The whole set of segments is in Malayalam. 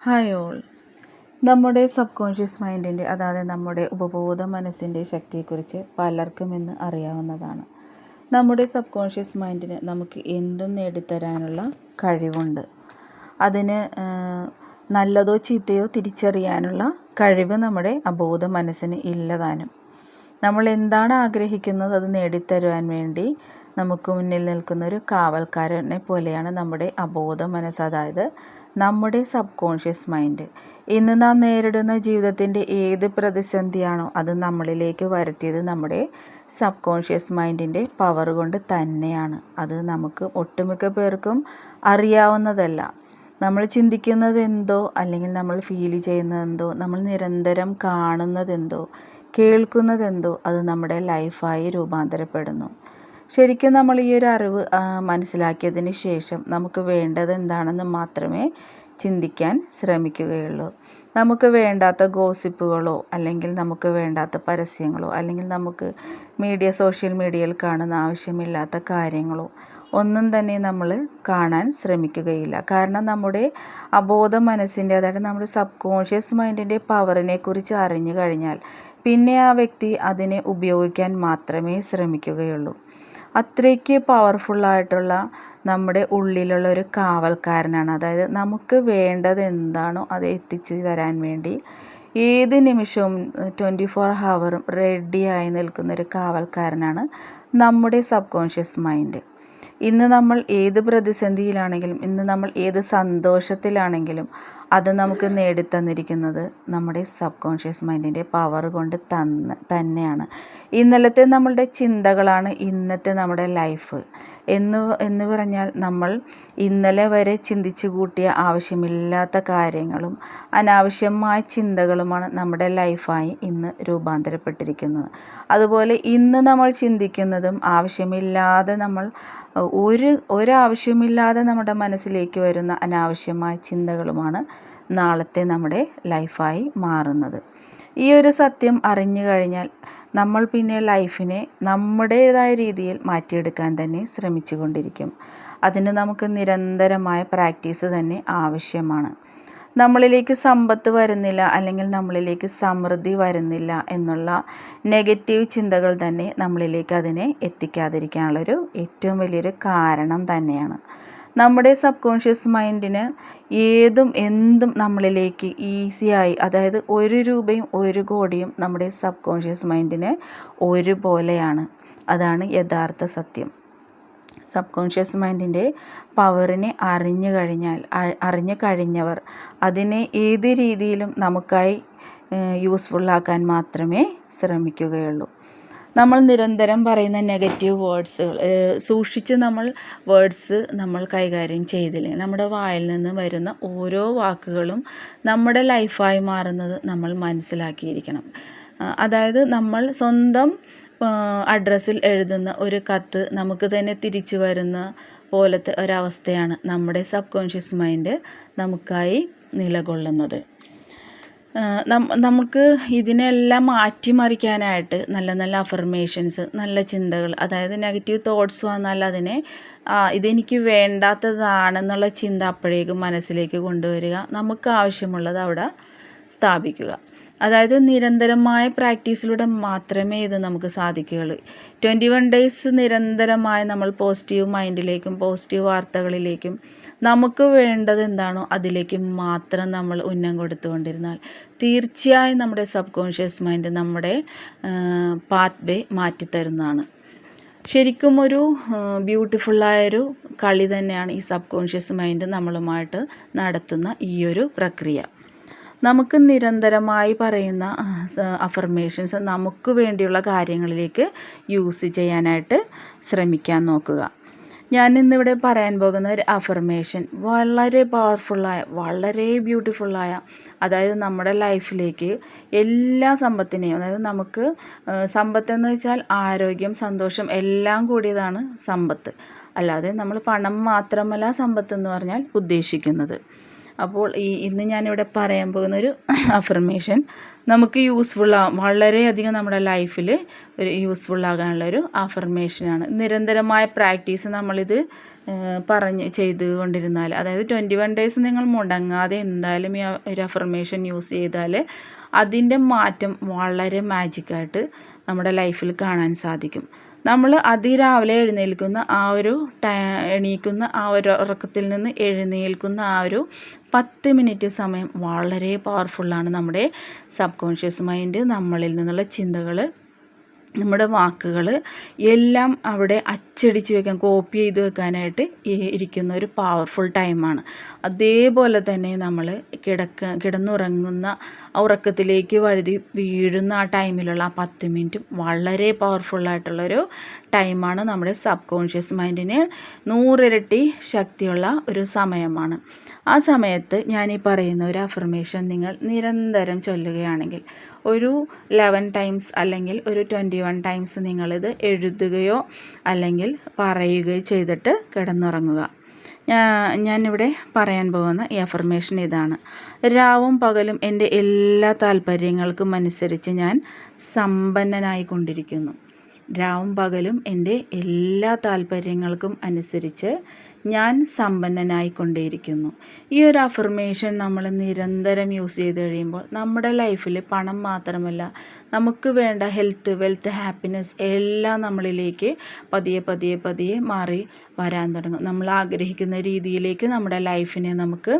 Hi all. നമ്മുടെ സബ് കോൺഷ്യസ് മൈൻഡിൻ്റെ അതായത് നമ്മുടെ ഉപബോധ മനസ്സിൻ്റെ ശക്തിയെക്കുറിച്ച് പലർക്കും ഇന്ന് അറിയാവുന്നതാണ്. നമ്മുടെ സബ് കോൺഷ്യസ് മൈൻഡിന് നമുക്ക് എന്തും നേടിത്തരാനുള്ള കഴിവുണ്ട്. അതിന് നല്ലതോ ചീത്തയോ തിരിച്ചറിയാനുള്ള കഴിവ് നമ്മുടെ അബോധ മനസ്സിന് ഇല്ലതാനും. നമ്മൾ എന്താണ് ആഗ്രഹിക്കുന്നത് അത് നേടിത്തരുവാൻ വേണ്ടി നമുക്ക് മുന്നിൽ നിൽക്കുന്ന ഒരു കാവൽക്കാരനെ പോലെയാണ് നമ്മുടെ അബോധ മനസ്സ്, അതായത് നമ്മുടെ സബ് കോൺഷ്യസ് മൈൻഡ്. ഇന്ന് നാം നേരിടുന്ന ജീവിതത്തിൻ്റെ ഏത് പ്രതിസന്ധിയാണോ അത് നമ്മളിലേക്ക് വരുത്തിയത് നമ്മുടെ സബ് കോൺഷ്യസ് മൈൻഡിൻ്റെ പവർ കൊണ്ട് തന്നെയാണ്. അത് നമുക്ക് ഒട്ടുമിക്ക പേർക്കും അറിയാവുന്നതല്ല. നമ്മൾ ചിന്തിക്കുന്നതെന്തോ അല്ലെങ്കിൽ നമ്മൾ ഫീൽ ചെയ്യുന്നതെന്തോ, നമ്മൾ നിരന്തരം കാണുന്നതെന്തോ, കേൾക്കുന്നതെന്തോ അത് നമ്മുടെ ലൈഫായി രൂപാന്തരപ്പെടുന്നു. ശരിക്കും നമ്മൾ ഈ ഒരു അറിവ് മനസ്സിലാക്കിയതിന് ശേഷം നമുക്ക് വേണ്ടത് എന്താണെന്ന് മാത്രമേ ചിന്തിക്കാൻ ശ്രമിക്കുകയുള്ളൂ. നമുക്ക് വേണ്ടാത്ത ഗോസിപ്പുകളോ അല്ലെങ്കിൽ നമുക്ക് വേണ്ടാത്ത പരസ്യങ്ങളോ അല്ലെങ്കിൽ നമുക്ക് സോഷ്യൽ മീഡിയയിൽ കാണുന്ന ആവശ്യമില്ലാത്ത കാര്യങ്ങളോ ഒന്നും തന്നെ നമ്മൾ കാണാൻ ശ്രമിക്കുകയില്ല. കാരണം നമ്മുടെ അബോധ മനസ്സിൻ്റെ അതായത് നമ്മുടെ സബ് കോൺഷ്യസ് മൈൻഡിൻ്റെ പവറിനെ കുറിച്ച് അറിഞ്ഞു കഴിഞ്ഞാൽ പിന്നെ ആ വ്യക്തി അതിനെ ഉപയോഗിക്കാൻ മാത്രമേ ശ്രമിക്കുകയുള്ളൂ. അത്രയ്ക്ക് പവർഫുള്ളായിട്ടുള്ള നമ്മുടെ ഉള്ളിലുള്ള ഒരു കാവൽക്കാരനാണ്. അതായത് നമുക്ക് വേണ്ടത് എന്താണോ അത് എത്തിച്ചു തരാൻ വേണ്ടി ഏത് നിമിഷവും 24 ഹവറും റെഡിയായി നിൽക്കുന്നൊരു കാവൽക്കാരനാണ് നമ്മുടെ സബ് കോൺഷ്യസ് മൈൻഡ്. ഇന്ന് നമ്മൾ ഏത് പ്രതിസന്ധിയിലാണെങ്കിലും ഇന്ന് നമ്മൾ ഏത് സന്തോഷത്തിലാണെങ്കിലും അത് നമുക്ക് നേടിത്തന്നിരിക്കുന്നത് നമ്മുടെ സബ് കോൺഷ്യസ് മൈൻഡിൻ്റെ പവർ കൊണ്ട് തന്നെയാണ്. ഇന്നലത്തെ നമ്മളുടെ ചിന്തകളാണ് ഇന്നത്തെ നമ്മുടെ ലൈഫ് എന്ന് പറഞ്ഞാൽ നമ്മൾ ഇന്നലെ വരെ ചിന്തിച്ചു കൂട്ടിയ ആവശ്യമില്ലാത്ത കാര്യങ്ങളും അനാവശ്യമായ ചിന്തകളുമാണ് നമ്മുടെ ലൈഫായി ഇന്ന് രൂപാന്തരപ്പെട്ടിരിക്കുന്നത്. അതുപോലെ ഇന്ന് നമ്മൾ ചിന്തിക്കുന്നതും ആവശ്യമില്ലാതെ നമ്മൾ ഒരാവശ്യമില്ലാതെ നമ്മുടെ മനസ്സിലേക്ക് വരുന്ന അനാവശ്യമായ ചിന്തകളുമാണ് നാളത്തെ നമ്മുടെ ലൈഫായി മാറുന്നത്. ഈ ഒരു സത്യം അറിഞ്ഞു കഴിഞ്ഞാൽ നമ്മൾ പിന്നെ ലൈഫിനെ നമ്മുടേതായ രീതിയിൽ മാറ്റിയെടുക്കാൻ തന്നെ ശ്രമിച്ചു കൊണ്ടിരിക്കും. അതിന് നമുക്ക് നിരന്തരമായ പ്രാക്ടീസ് തന്നെ ആവശ്യമാണ്. നമ്മളിലേക്ക് സമ്പത്ത് വരുന്നില്ല അല്ലെങ്കിൽ നമ്മളിലേക്ക് സമൃദ്ധി വരുന്നില്ല എന്നുള്ള നെഗറ്റീവ് ചിന്തകൾ തന്നെ നമ്മളിലേക്ക് അതിനെ എത്തിക്കാതിരിക്കാനുള്ളൊരു ഏറ്റവും വലിയൊരു കാരണം തന്നെയാണ്. നമ്മുടെ സബ് കോൺഷ്യസ് മൈൻഡിന് എന്തും നമ്മളിലേക്ക് ഈസിയായി, അതായത് 1 രൂപയും 1 കോടിയും നമ്മുടെ സബ് കോൺഷ്യസ് മൈൻഡിന് ഒരുപോലെയാണ്. അതാണ് യഥാർത്ഥ സത്യം. സബ് കോൺഷ്യസ് മൈൻഡിൻ്റെ പവറിനെ അറിഞ്ഞു കഴിഞ്ഞവർ അതിനെ ഏത് രീതിയിലും നമുക്കായി യൂസ്ഫുള്ളാക്കാൻ മാത്രമേ ശ്രമിക്കുകയുള്ളൂ. നമ്മൾ നിരന്തരം പറയുന്ന നെഗറ്റീവ് വേർഡ്സുകൾ സൂക്ഷിച്ച് നമ്മൾ കൈകാര്യം ചെയ്തില്ലെങ്കിൽ നമ്മുടെ വായിൽ നിന്ന് വരുന്ന ഓരോ വാക്കുകളും നമ്മുടെ ലൈഫായി മാറുന്നത് നമ്മൾ മനസ്സിലാക്കിയിരിക്കണം. അതായത് നമ്മൾ സ്വന്തം അഡ്രസ്സിൽ എഴുതുന്ന ഒരു കത്ത് നമുക്ക് തന്നെ തിരിച്ചു വരുന്ന പോലത്തെ ഒരവസ്ഥയാണ് നമ്മുടെ സബ് കോൺഷ്യസ് മൈൻഡ് നമുക്കായി നിലകൊള്ളുന്നത്. നമുക്ക് ഇതിനെല്ലാം മാറ്റിമറിക്കാനായിട്ട് നല്ല നല്ല അഫർമേഷൻസ്, നല്ല ചിന്തകൾ, അതായത് നെഗറ്റീവ് തോട്ട്സ് വന്നാൽ അതിനെ ഇതെനിക്ക് വേണ്ടാത്തതാണെന്നുള്ള ചിന്ത അപ്പോഴേക്കും മനസ്സിലേക്ക് കൊണ്ടുവരിക, നമുക്ക് ആവശ്യമുള്ളത് അവിടെ സ്ഥാപിക്കുക. അതായത് നിരന്തരമായ പ്രാക്ടീസിലൂടെ മാത്രമേ ഇത് നമുക്ക് സാധിക്കുകയുള്ളൂ. 21 ഡേയ്സ് നിരന്തരമായി നമ്മൾ പോസിറ്റീവ് മൈൻഡിലേക്കും പോസിറ്റീവ് വാർത്തകളിലേക്കും നമുക്ക് വേണ്ടത് എന്താണോ അതിലേക്ക് മാത്രം നമ്മൾ ഉന്നം കൊടുത്തുകൊണ്ടിരുന്നാൽ തീർച്ചയായും നമ്മുടെ സബ് കോൺഷ്യസ് മൈൻഡ് നമ്മുടെ പാത്ത് വേ മാറ്റിത്തരുന്നതാണ്. ശരിക്കും ഒരു ബ്യൂട്ടിഫുള്ളായൊരു കളി തന്നെയാണ് ഈ സബ് കോൺഷ്യസ് മൈൻഡ് നമ്മളുമായിട്ട് നടത്തുന്ന ഈ ഒരു പ്രക്രിയ. നമുക്ക് നിരന്തരമായി പറയുന്ന അഫർമേഷൻസ് നമുക്ക് വേണ്ടിയുള്ള കാര്യങ്ങളിലേക്ക് യൂസ് ചെയ്യാനായിട്ട് ശ്രമിക്കാൻ നോക്കുക. ഞാൻ ഇന്നിവിടെ പറയാൻ പോകുന്ന ഒരു അഫർമേഷൻ വളരെ പവർഫുള്ളായ, വളരെ ബ്യൂട്ടിഫുള്ളായ, അതായത് നമ്മുടെ ലൈഫിലേക്ക് എല്ലാ സമ്പത്തിനെയും, അതായത് നമുക്ക് സമ്പത്തെന്ന് വെച്ചാൽ ആരോഗ്യം, സന്തോഷം എല്ലാം കൂടിയതാണ് സമ്പത്ത്. അല്ലാതെ നമ്മൾ പണം മാത്രമല്ല സമ്പത്ത് എന്ന് പറഞ്ഞാൽ ഉദ്ദേശിക്കുന്നത്. അപ്പോൾ ഇന്ന് ഞാനിവിടെ പറയാൻ പോകുന്നൊരു അഫർമേഷൻ നമുക്ക് വളരെയധികം നമ്മുടെ ലൈഫിൽ ഒരു യൂസ്ഫുള്ളാകാനുള്ളൊരു അഫർമേഷനാണ്. നിരന്തരമായ പ്രാക്ടീസ് നമ്മളിത് ചെയ്തുകൊണ്ടിരുന്നാൽ, അതായത് 21 ഡേയ്സ് നിങ്ങൾ മുടങ്ങാതെ എന്തായാലും ഈ ഒരു അഫർമേഷൻ യൂസ് ചെയ്താൽ അതിൻ്റെ മാറ്റം വളരെ മാജിക്കായിട്ട് നമ്മുടെ ലൈഫിൽ കാണാൻ സാധിക്കും. നമ്മൾ അതിരാവിലെ എഴുന്നേൽക്കുന്ന എണീക്കുന്ന ആ ഒരു ഉറക്കത്തിൽ നിന്ന് എഴുന്നേൽക്കുന്ന ആ ഒരു 10 മിനിറ്റ് സമയം വളരെ പവർഫുള്ളാണ്. നമ്മുടെ സബ് കോൺഷ്യസ് മൈൻഡ് നമ്മളിൽ നിന്നുള്ള ചിന്തകൾ, നമ്മുടെ വാക്കുകൾ എല്ലാം അവിടെ അച്ചടിച്ച് വെക്കാൻ, കോപ്പി ചെയ്ത് വെക്കാനായിട്ട് ഇരിക്കുന്ന ഒരു പവർഫുൾ ടൈമാണ്. അതേപോലെ തന്നെ നമ്മൾ കിടന്നുറങ്ങുന്ന ഉറക്കത്തിലേക്ക് വീഴുന്ന ആ ടൈമിലുള്ള ആ 10 മിനിറ്റും വളരെ പവർഫുള്ളായിട്ടുള്ളൊരു ടൈമാണ്. നമ്മുടെ സബ് കോൺഷ്യസ് മൈൻഡിന് 100 ഇരട്ടി ശക്തിയുള്ള ഒരു സമയമാണ്. ആ സമയത്ത് ഞാൻ ഈ പറയുന്ന ഒരു അഫർമേഷൻ നിങ്ങൾ നിരന്തരം ചൊല്ലുകയാണെങ്കിൽ ഒരു 11 ടൈംസ് അല്ലെങ്കിൽ ഒരു 21 ടൈംസ് നിങ്ങളിത് എഴുതുകയോ അല്ലെങ്കിൽ പറയുകയോ ചെയ്തിട്ട് കിടന്നുറങ്ങുക. ഞാനിവിടെ പറയാൻ പോകുന്ന ഈ അഫർമേഷൻ ഇതാണ്: രാവും പകലും എൻ്റെ എല്ലാ താല്പര്യങ്ങൾക്കും അനുസരിച്ച് ഞാൻ സമ്പന്നനായിക്കൊണ്ടിരിക്കുന്നു. രാവും പകലും എൻ്റെ എല്ലാ താല്പര്യങ്ങൾക്കും അനുസരിച്ച് ഞാൻ സമ്പന്നനായിക്കൊണ്ടേയിരിക്കുന്നു. ഈ ഒരു അഫർമേഷൻ നമ്മൾ നിരന്തരം യൂസ് ചെയ്ത് കഴിയുമ്പോൾ നമ്മുടെ ലൈഫിൽ പണം മാത്രമല്ല, നമുക്ക് വേണ്ട ഹെൽത്ത്, വെൽത്ത്, ഹാപ്പിനെസ് എല്ലാം നമ്മളിലേക്ക് പതിയെ മാറി വരാൻ തുടങ്ങും. നമ്മൾ ആഗ്രഹിക്കുന്ന രീതിയിലേക്ക് നമ്മുടെ ലൈഫിനെ നമുക്ക്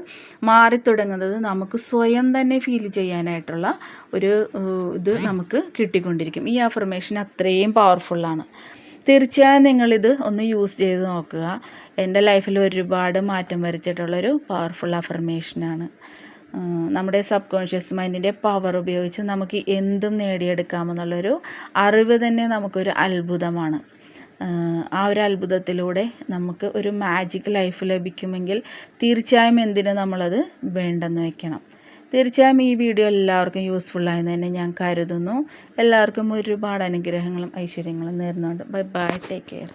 മാറിത്തുടങ്ങുന്നത് നമുക്ക് സ്വയം തന്നെ ഫീൽ ചെയ്യാനായിട്ടുള്ള ഒരു ഇത് നമുക്ക് കിട്ടിക്കൊണ്ടിരിക്കും. ഈ അഫർമേഷൻ അത്രയും പവർഫുള്ളാണ്. തീർച്ചയായും നിങ്ങളിത് ഒന്ന് യൂസ് ചെയ്ത് നോക്കുക. എൻ്റെ ലൈഫിൽ ഒരുപാട് മാറ്റം വരുത്തിയിട്ടുള്ളൊരു പവർഫുൾ അഫർമേഷനാണ്. നമ്മുടെ സബ് കോൺഷ്യസ് മൈൻഡിൻ്റെ പവർ ഉപയോഗിച്ച് നമുക്ക് എന്തും നേടിയെടുക്കാമെന്നുള്ളൊരു അറിവ് തന്നെ നമുക്കൊരു അത്ഭുതമാണ്. ആ ഒരു അത്ഭുതത്തിലൂടെ നമുക്ക് ഒരു മാജിക് ലൈഫ് ലഭിക്കുമെങ്കിൽ തീർച്ചയായും എന്തിനു നമ്മളത് വേണ്ടെന്ന് വയ്ക്കണം. തീർച്ചയായും ഈ വീഡിയോ എല്ലാവർക്കും യൂസ്ഫുള്ളായെന്ന് തന്നെ ഞാൻ കരുതുന്നു. എല്ലാവർക്കും ഒരുപാട് അനുഗ്രഹങ്ങളും ഐശ്വര്യങ്ങളും നേർന്നുകൊണ്ട് ബൈ ബൈ, ടേക്ക് കെയർ.